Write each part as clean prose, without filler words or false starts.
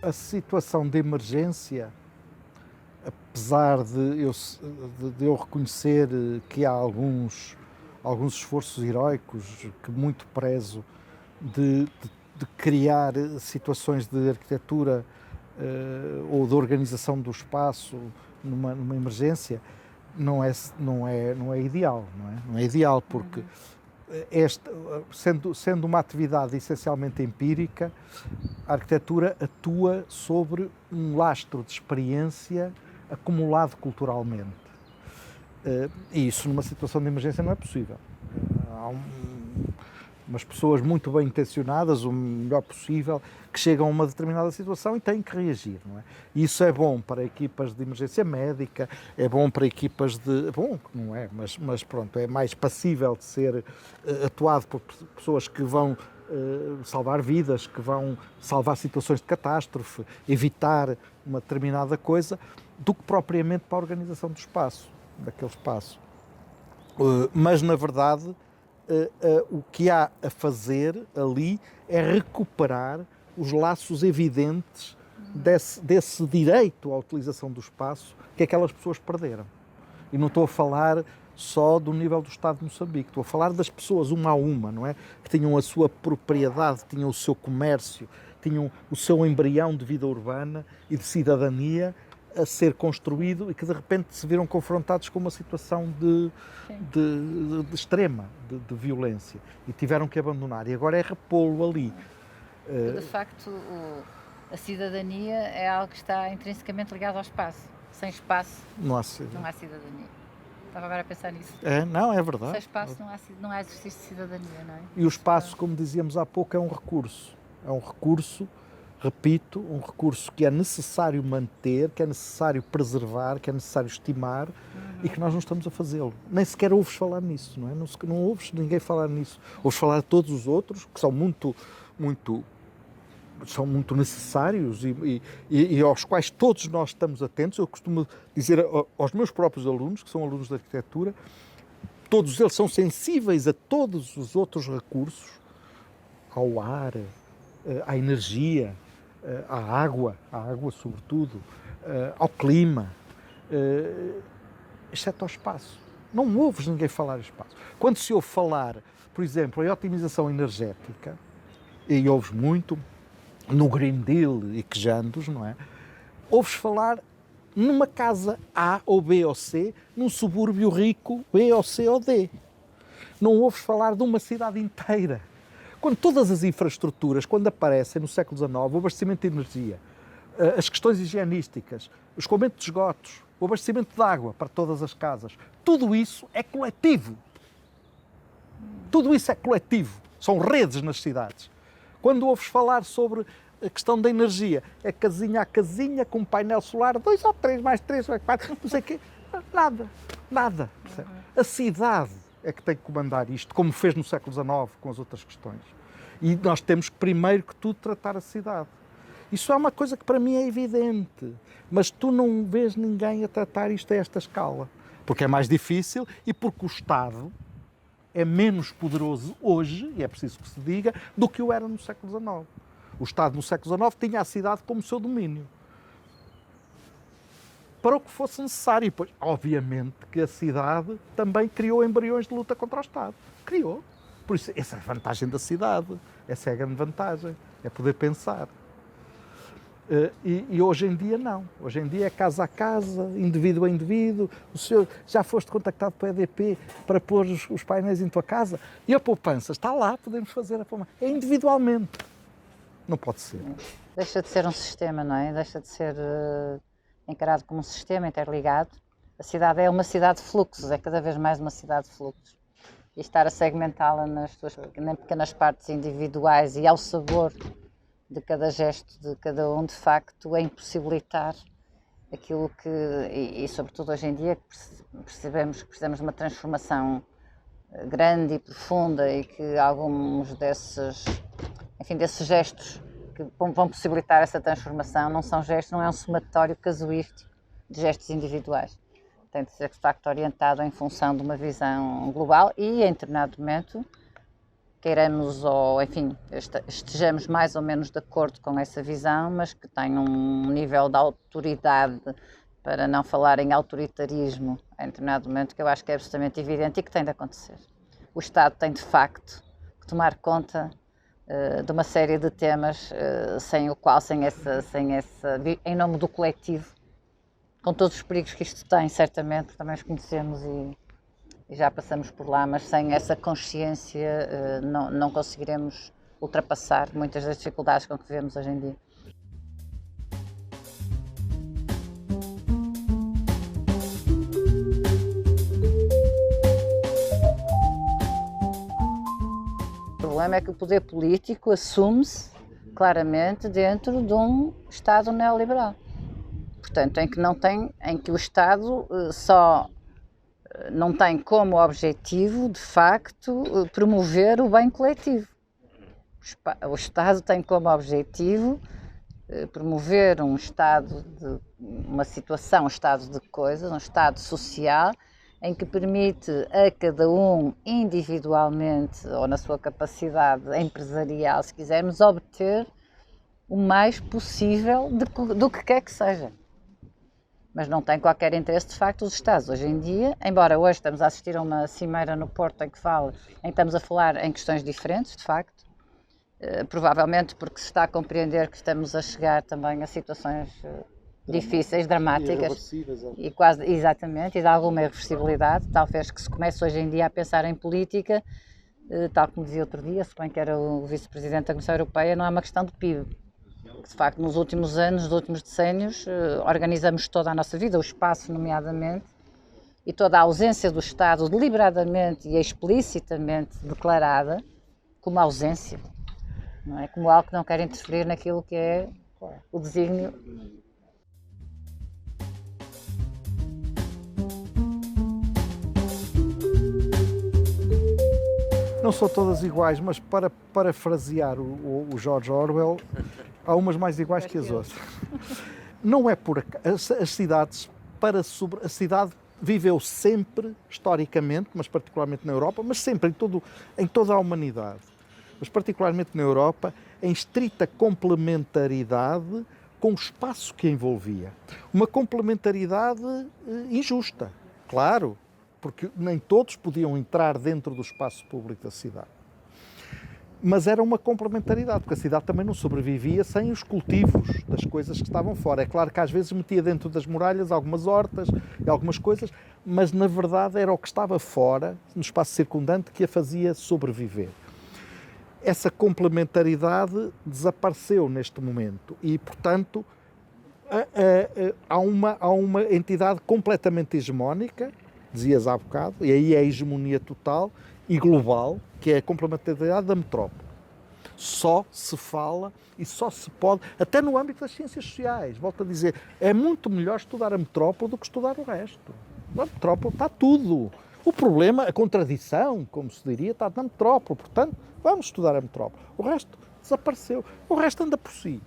a situação de emergência, apesar de eu reconhecer que há alguns esforços heroicos que muito prezo de criar situações de arquitetura ou de organização do espaço numa emergência, não é ideal, não é? Não é ideal porque sendo uma atividade essencialmente empírica, a arquitetura atua sobre um lastro de experiência acumulado culturalmente. E isso numa situação de emergência não é possível. Há umas pessoas muito bem intencionadas, o melhor possível, que chegam a uma determinada situação e têm que reagir, não é? E isso é bom para equipas de emergência médica, é bom para equipas de... Bom, não é, mas pronto, é mais passível de ser atuado por pessoas que vão salvar vidas, que vão salvar situações de catástrofe, evitar uma determinada coisa, do que propriamente para a organização do espaço, daquele espaço. Mas, na verdade, o que há a fazer ali é recuperar os laços evidentes desse direito à utilização do espaço que aquelas pessoas perderam. E não estou a falar só do nível do Estado de Moçambique, estou a falar das pessoas uma a uma, não é? Que tinham a sua propriedade, tinham o seu comércio, tinham o seu embrião de vida urbana e de cidadania a ser construído e que de repente se viram confrontados com uma situação de extrema, de violência, e tiveram que abandonar, e agora é repô-lo ali. De facto, a cidadania é algo que está intrinsecamente ligado ao espaço. Sem espaço Não há cidadania. Estava agora a pensar nisso. Não, é verdade. Sem espaço não há exercício de cidadania, não é? E o espaço, como dizíamos há pouco, é um recurso. É um recurso, repito, um recurso que é necessário manter, que é necessário preservar, que é necessário estimar, e que nós não estamos a fazê-lo. Nem sequer ouves falar nisso, não é? Não ouves ninguém falar nisso. Ouves falar de todos os outros, que são muito necessários e aos quais todos nós estamos atentos. Eu costumo dizer aos meus próprios alunos, que são alunos de arquitetura, todos eles são sensíveis a todos os outros recursos, ao ar, à energia, à água sobretudo, ao clima, exceto ao espaço. Não ouves ninguém falar em espaço. Quando se ouve falar, por exemplo, em otimização energética, e ouves muito no Green Deal e quejandos, não é? Ouves falar numa casa A ou B ou C, num subúrbio rico B ou C ou D. Não ouves falar de uma cidade inteira. Quando todas as infraestruturas, quando aparecem no século XIX, o abastecimento de energia, as questões higienísticas, o escoamento de esgotos, o abastecimento de água para todas as casas, tudo isso é coletivo. Tudo isso é coletivo. São redes nas cidades. Quando ouves falar sobre a questão da energia, é casinha a casinha, com um painel solar, 2 ou 3, mais 3, mais 4, não sei o quê. Nada. A cidade é que tem que comandar isto, como fez no século XIX com as outras questões. E nós temos que, primeiro que tudo, tratar a cidade. Isso é uma coisa que para mim é evidente, mas tu não vês ninguém a tratar isto a esta escala, porque é mais difícil e porque o Estado é menos poderoso hoje, e é preciso que se diga, do que o era no século XIX. O Estado no século XIX tinha a cidade como seu domínio, para o que fosse necessário. E, pois, obviamente que a cidade também criou embriões de luta contra o Estado. Criou. Por isso, essa é a vantagem da cidade. Essa é a grande vantagem. É poder pensar. E hoje em dia não. Hoje em dia é casa a casa, indivíduo a indivíduo. O senhor já foste contactado pela EDP para pôr os painéis em tua casa? E a poupança está lá, podemos fazer a poupança. É individualmente. Não pode ser. Deixa de ser um sistema, não é? Deixa de ser encarado como um sistema interligado. A cidade é uma cidade de fluxos, é cada vez mais uma cidade de fluxos. E estar a segmentá-la nas suas pequenas partes individuais e ao sabor de cada gesto de cada um, de facto, é impossibilitar aquilo que, e sobretudo hoje em dia, percebemos que precisamos de uma transformação grande e profunda e que alguns desses gestos que vão possibilitar essa transformação não são gestos, não é um somatório casuístico de gestos individuais. Tem de ser, de facto, orientado em função de uma visão global e, em determinado momento, queiramos ou, enfim, estejamos mais ou menos de acordo com essa visão, mas que tenham um nível de autoridade, para não falar em autoritarismo em determinado momento, que eu acho que é absolutamente evidente e que tem de acontecer. O Estado tem, de facto, que tomar conta de uma série de temas sem em nome do coletivo, com todos os perigos que isto tem, certamente, porque também os conhecemos e já passamos por lá, mas sem essa consciência não conseguiremos ultrapassar muitas das dificuldades com que vivemos hoje em dia. O problema é que o poder político assume-se claramente dentro de um Estado neoliberal. Portanto, em que o Estado só não tem como objetivo, de facto, promover o bem coletivo. O Estado tem como objetivo promover um estado uma situação, um estado de coisas, um estado social, em que permite a cada um, individualmente ou na sua capacidade empresarial, se quisermos, obter o mais possível do que quer que seja. Mas não tem qualquer interesse, de facto, os Estados hoje em dia, embora hoje estamos a assistir a uma cimeira no Porto em que estamos a falar em questões diferentes, de facto, provavelmente porque se está a compreender que estamos a chegar também a situações difíceis, dramáticas, e quase, exatamente, e de alguma irreversibilidade, talvez que se comece hoje em dia a pensar em política, tal como dizia outro dia, se bem que era o vice-presidente da Comissão Europeia, não é uma questão de PIB. De facto, nos últimos anos, nos últimos decénios, organizamos toda a nossa vida, o espaço nomeadamente, e toda a ausência do Estado deliberadamente e explicitamente declarada como ausência, não é? Como algo que não quer interferir naquilo que é o desígnio. Não são todas iguais, mas para parafrasear o George Orwell, há umas mais iguais que as outras. Não é por acaso. As cidades, a cidade viveu sempre, historicamente, mas particularmente na Europa, mas sempre em toda a humanidade, mas particularmente na Europa, em estrita complementaridade com o espaço que a envolvia. Uma complementaridade injusta, claro, porque nem todos podiam entrar dentro do espaço público da cidade. Mas era uma complementaridade, porque a cidade também não sobrevivia sem os cultivos das coisas que estavam fora. É claro que às vezes metia dentro das muralhas algumas hortas e algumas coisas, mas na verdade era o que estava fora, no espaço circundante, que a fazia sobreviver. Essa complementaridade desapareceu neste momento e, portanto, há uma entidade completamente hegemónica, dizias há bocado, e aí é a hegemonia total e global, que é a complementaridade da metrópole. Só se fala e só se pode, até no âmbito das ciências sociais, volto a dizer, é muito melhor estudar a metrópole do que estudar o resto. Na metrópole está tudo. O problema, a contradição, como se diria, está na metrópole. Portanto, vamos estudar a metrópole. O resto desapareceu. O resto anda por si.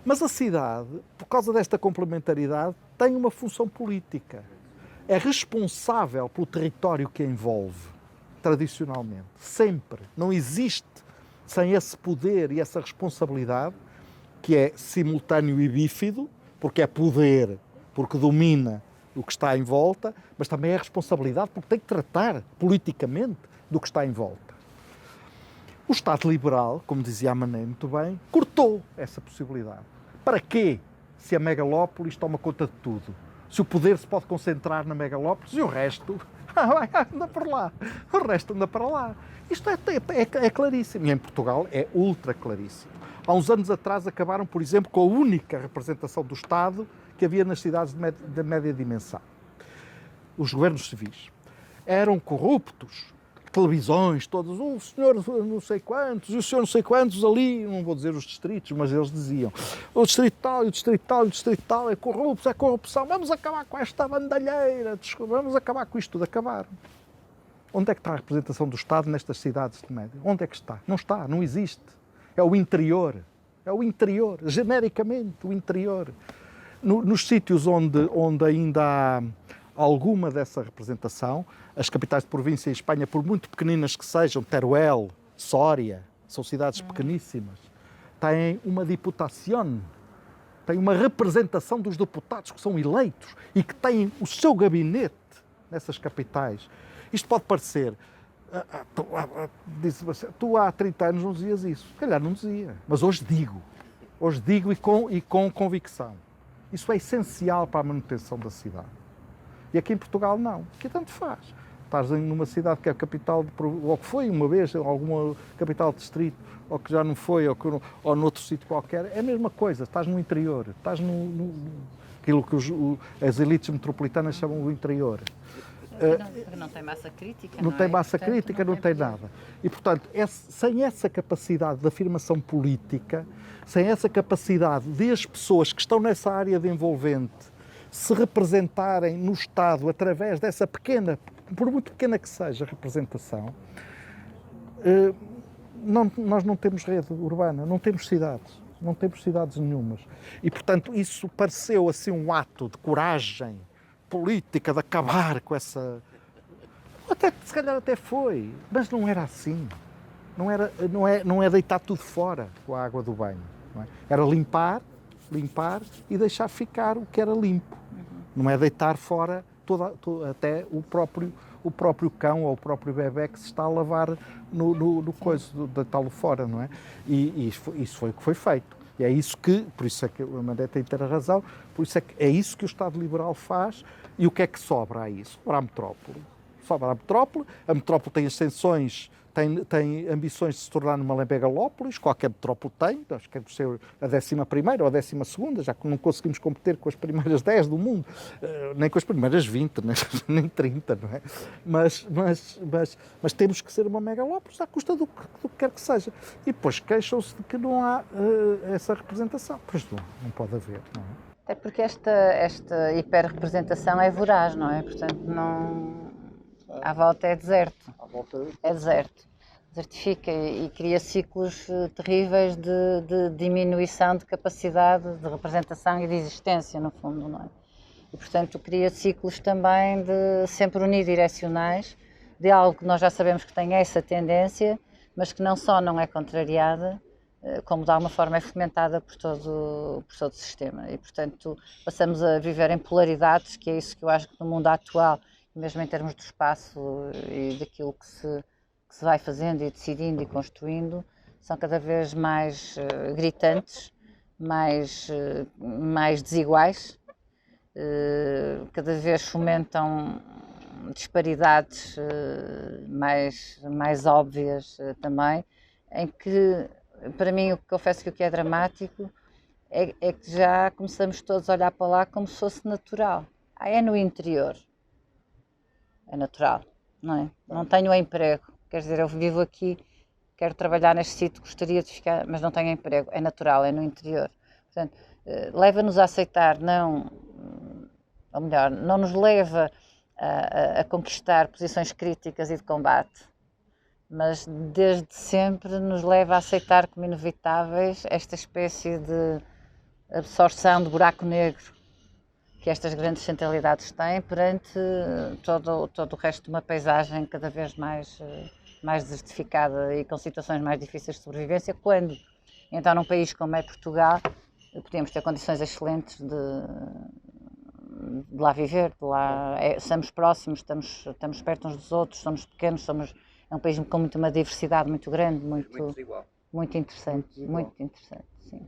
Mas a cidade, por causa desta complementaridade, tem uma função política. É responsável pelo território que a envolve, tradicionalmente. Sempre. Não existe sem esse poder e essa responsabilidade, que é simultâneo e bífido, porque é poder, porque domina o que está em volta, mas também é responsabilidade porque tem que tratar politicamente do que está em volta. O Estado liberal, como dizia a Manet muito bem, cortou essa possibilidade. Para quê? Se a megalópolis toma conta de tudo. Se o poder se pode concentrar na megalópolis e o resto anda por lá. O resto anda para lá. Isto é claríssimo. E em Portugal é ultra claríssimo. Há uns anos atrás acabaram, por exemplo, com a única representação do Estado que havia nas cidades de média dimensão. Os governos civis. Eram corruptos. Televisões, todos, o senhor não sei quantos, e o senhor não sei quantos ali, não vou dizer os distritos, mas eles diziam, o distrito tal, e o distrito tal, e o distrito tal, é corrupto, é corrupção, vamos acabar com esta bandalheira, vamos acabar com isto tudo, acabaram. Onde é que está a representação do Estado nestas cidades de média? Onde é que está? Não está, não existe. É o interior, genericamente o interior. Nos sítios onde ainda há alguma dessa representação, as capitais de província em Espanha, por muito pequeninas que sejam, Teruel, Soria, são cidades pequeníssimas, têm uma diputação, têm uma representação dos deputados que são eleitos e que têm o seu gabinete nessas capitais. Isto pode parecer... Tu há 30 anos não dizias isso. Se calhar não dizia, mas hoje digo. Hoje digo e com convicção. Isso é essencial para a manutenção da cidade. E aqui em Portugal não, que tanto faz. Estás numa cidade que é a capital, ou que foi uma vez, alguma capital de distrito, ou que já não foi, ou noutro sítio qualquer, é a mesma coisa, estás no interior, estás aquilo que as elites metropolitanas chamam do interior. Não tem massa crítica, não tem massa crítica, não tem nada. E, portanto, sem essa capacidade de afirmação política, sem essa capacidade de as pessoas que estão nessa área de envolvente se representarem no Estado através dessa pequena, por muito pequena que seja, representação, nós não temos rede urbana, não temos cidades nenhumas. E, portanto, isso pareceu assim um ato de coragem política, de acabar com essa... se calhar até foi, mas não era assim. Não é deitar tudo fora com a água do banho. Não é? Era limpar e deixar ficar o que era limpo. Não é deitar fora até o próprio cão ou o próprio bebé que se está a lavar no coisa, deitá-lo fora, não é? E isso foi o que foi feito. E é isso que, por isso é que a Amandé tem ter a razão, por isso é isso que o Estado Liberal faz. E o que é que sobra aí? Sobra a metrópole. A metrópole tem ascensões, tem ambições de se tornar numa megalópolis, qualquer metrópole tem, nós queremos ser a 11ª ou a 12ª, já que não conseguimos competir com as primeiras 10 do mundo, nem com as primeiras 20, nem 30, não é? Mas temos que ser uma megalópolis à custa do que quer que seja. E depois queixam-se de que não há essa representação. Pois não pode haver, não é? Até porque esta hiperrepresentação é voraz, não é? Portanto, à volta é deserto. É deserto. Desertifica e cria ciclos terríveis de diminuição de capacidade de representação e de existência, no fundo, não é? E, portanto, cria ciclos também sempre unidirecionais, de algo que nós já sabemos que tem essa tendência, mas que não só não é contrariada, como de alguma forma é fomentada por todo o sistema. E, portanto, passamos a viver em polaridades, que é isso que eu acho que no mundo atual, mesmo em termos do espaço e daquilo que se vai fazendo e decidindo e construindo, são cada vez mais gritantes, mais desiguais, cada vez fomentam disparidades mais óbvias também, em que, para mim, confesso que o que é dramático é que já começamos todos a olhar para lá como se fosse natural. É no interior. É natural, não é? Não tenho emprego, quer dizer, eu vivo aqui, quero trabalhar neste sítio, gostaria de ficar, mas não tenho emprego. É natural, é no interior. Portanto, leva-nos a aceitar, ou melhor, não nos leva a conquistar posições críticas e de combate, mas desde sempre nos leva a aceitar como inevitáveis esta espécie de absorção de buraco negro que estas grandes centralidades têm perante todo o resto de uma paisagem cada vez mais desertificada e com situações mais difíceis de sobrevivência, quando, então, num país como é Portugal, podemos ter condições excelentes de lá viver, estamos próximos, estamos perto uns dos outros, somos pequenos, é um país com uma diversidade muito grande, muito interessante, sim.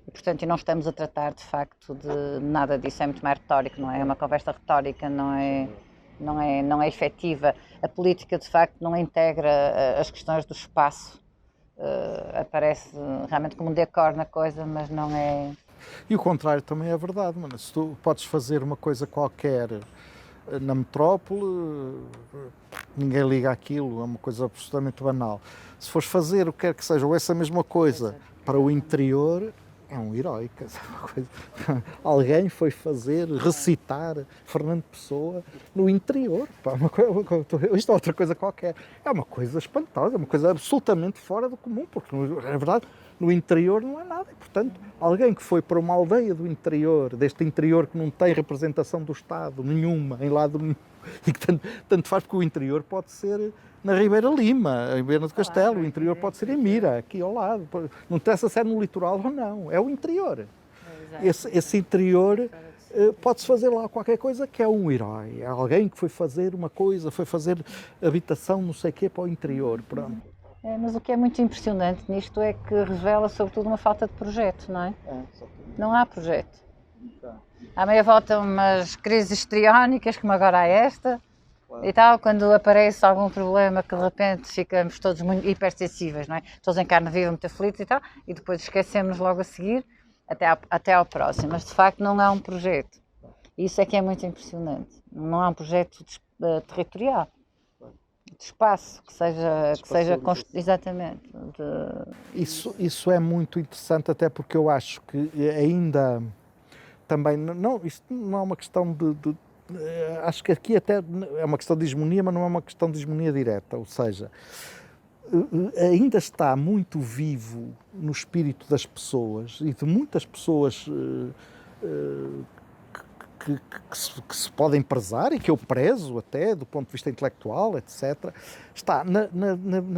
E, portanto, não estamos a tratar, de facto, de nada disso, é muito mais retórico, não é? É uma conversa retórica, não é efetiva. A política, de facto, não integra as questões do espaço, aparece realmente como um decor na coisa, mas não é... E o contrário também é verdade, mano. Se tu podes fazer uma coisa qualquer na metrópole, ninguém liga àquilo, é uma coisa absolutamente banal. Se fores fazer o que quer que seja, ou essa mesma coisa para o interior... É um herói, alguém foi recitar Fernando Pessoa no interior, isto é outra coisa qualquer, é uma coisa espantosa, é uma coisa absolutamente fora do comum, porque na verdade no interior não há nada, e portanto alguém que foi para uma aldeia do interior, deste interior que não tem representação do Estado nenhuma, em lado nenhum, e que tanto faz, porque o interior pode ser na Ribeira Lima, em Viana do Castelo, o interior pode ser em Mira, aqui ao lado. Não interessa se é no litoral ou não, é o interior. Esse interior pode-se fazer lá qualquer coisa que é um herói. É alguém que foi fazer uma coisa, foi fazer habitação, não sei o quê, para o interior. Pronto. Mas o que é muito impressionante nisto é que revela sobretudo uma falta de projeto, não é? Não há projeto. À meia volta umas crises histriónicas, como agora há esta, e tal, quando aparece algum problema que de repente ficamos todos muito hipersensíveis, não é? Todos em carne viva, muito aflitos e tal, e depois esquecemos logo a seguir, até ao próximo. Mas de facto não há um projeto. Isso é que é muito impressionante. Não há um projeto territorial, de espaço, que seja exatamente. Isso é muito interessante, até porque eu acho que ainda também, não, isto não é uma questão acho que aqui até é uma questão de hegemonia, mas não é uma questão de hegemonia direta, ou seja, ainda está muito vivo no espírito das pessoas e de muitas pessoas que se podem prezar e que eu prezo até do ponto de vista intelectual, etc. Está na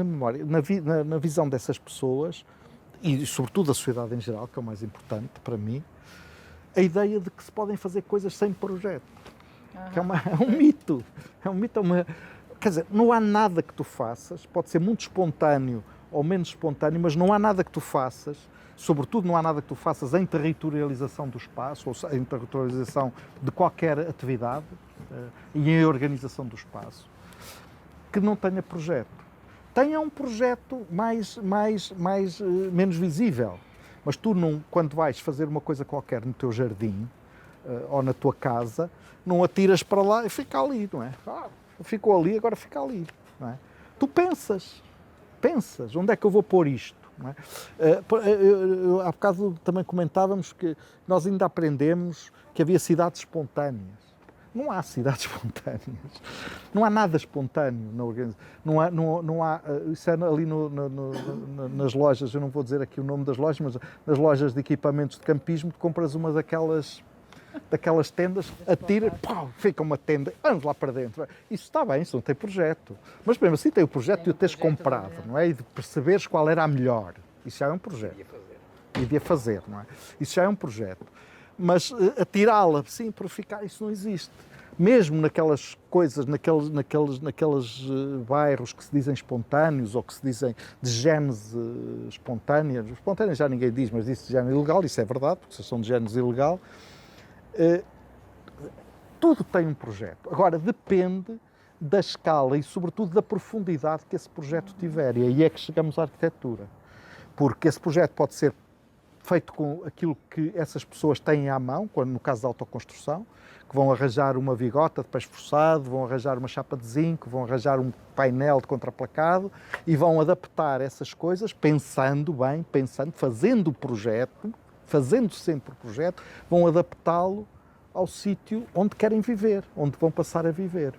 memória, na visão dessas pessoas e sobretudo da sociedade em geral, que é o mais importante para mim, a ideia de que se podem fazer coisas sem projeto. Que é um mito. Quer dizer, não há nada que tu faças, pode ser muito espontâneo ou menos espontâneo, mas não há nada que tu faças, sobretudo não há nada que tu faças em territorialização do espaço, ou em territorialização de qualquer atividade e em organização do espaço, que não tenha projeto. Tenha um projeto menos visível, mas tu, quando vais fazer uma coisa qualquer no teu jardim ou na tua casa, não atiras para lá e fica ali, não é? Ficou ali, agora fica ali, não é? Tu pensas, onde é que eu vou pôr isto? Não é? Há bocado também comentávamos que nós ainda aprendemos que havia cidades espontâneas. Não há cidades espontâneas, não há nada espontâneo na organização, não há isso é ali nas lojas, eu não vou dizer aqui o nome das lojas, mas nas lojas de equipamentos de campismo, tu compras uma daquelas tendas, atira, pau, fica uma tenda, vamos lá para dentro. Isso está bem, isso não tem projeto. Mas mesmo assim tem o projeto de o teres comprado, não é? E de perceberes qual era a melhor. Isso já é um projeto. E de a fazer, não é? Isso já é um projeto. Mas atirá-la, sim, para ficar, isso não existe. Mesmo naquelas coisas, naqueles bairros que se dizem espontâneos ou que se dizem de gênese espontânea, espontânea já ninguém diz, mas diz de gênese ilegal, isso é verdade, porque são de gênese ilegal. Tudo tem um projeto. Agora, depende da escala e, sobretudo, da profundidade que esse projeto tiver. E aí é que chegamos à arquitetura. Porque esse projeto pode ser feito com aquilo que essas pessoas têm à mão, quando, no caso da autoconstrução, que vão arranjar uma vigota de peixe forçado, vão arranjar uma chapa de zinco, vão arranjar um painel de contraplacado e vão adaptar essas coisas pensando bem, fazendo o projeto, fazendo sempre o projeto, vão adaptá-lo ao sítio onde querem viver, onde vão passar a viver.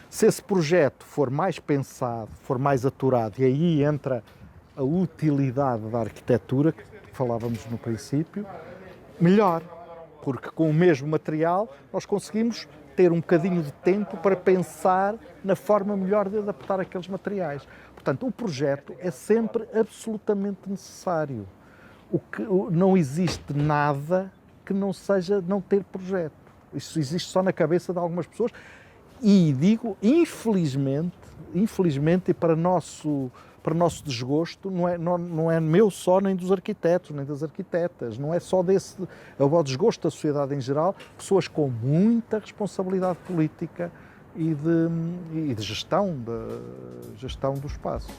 Se esse projeto for mais pensado, for mais aturado, e aí entra a utilidade da arquitetura, que falávamos no princípio, melhor, porque com o mesmo material nós conseguimos ter um bocadinho de tempo para pensar na forma melhor de adaptar aqueles materiais. Portanto, o projeto é sempre absolutamente necessário. Não existe nada que não seja não ter projeto. Isso existe só na cabeça de algumas pessoas e digo, infelizmente e para nosso desgosto, não é meu só, nem dos arquitetos, nem das arquitetas, não é só desse, é o desgosto da sociedade em geral, pessoas com muita responsabilidade política e de gestão do espaço.